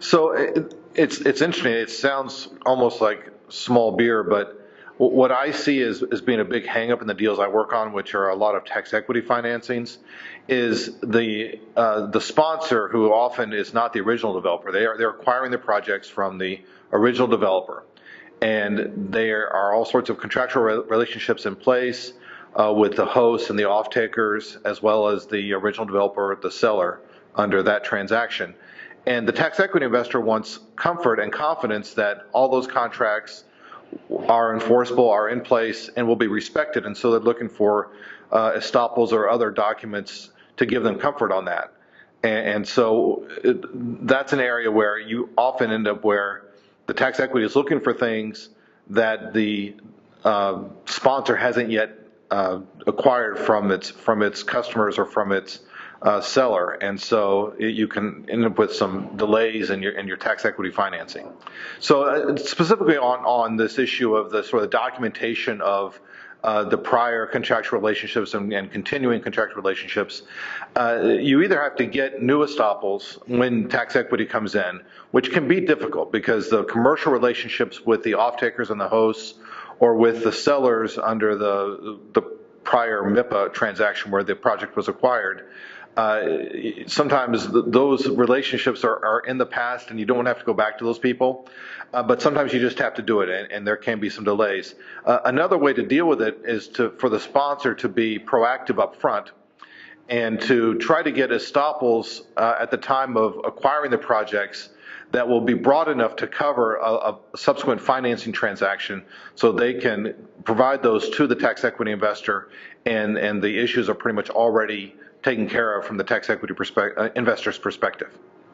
So it's interesting. It sounds almost like small beer, but what I see as being a big hangup in the deals I work on, which are a lot of tax equity financings, is the sponsor, who often is not the original developer. They're acquiring the projects from the original developer, and there are all sorts of contractual relationships in place with the hosts and the off-takers, as well as the original developer, the seller, under that transaction. And the tax equity investor wants comfort and confidence that all those contracts are enforceable, are in place, and will be respected. And so they're looking for estoppels or other documents to give them comfort on that. And so that's an area where you often end up where the tax equity is looking for things that the sponsor hasn't yet acquired from its customers or from its seller, and so you can end up with some delays in your tax equity financing. So specifically on this issue of the sort of documentation of the prior contractual relationships and continuing contractual relationships, you either have to get new estoppels when tax equity comes in, which can be difficult because the commercial relationships with the off-takers and the hosts, or with the sellers under the prior MIPA transaction where the project was acquired, sometimes those relationships are in the past and you don't have to go back to those people, but sometimes you just have to do it, and there can be some delays. Another way to deal with it is for the sponsor to be proactive up front and to try to get estoppels at the time of acquiring the projects that will be broad enough to cover a subsequent financing transaction, so they can provide those to the tax equity investor, and the issues are pretty much already taken care of from the tax equity investor's perspective.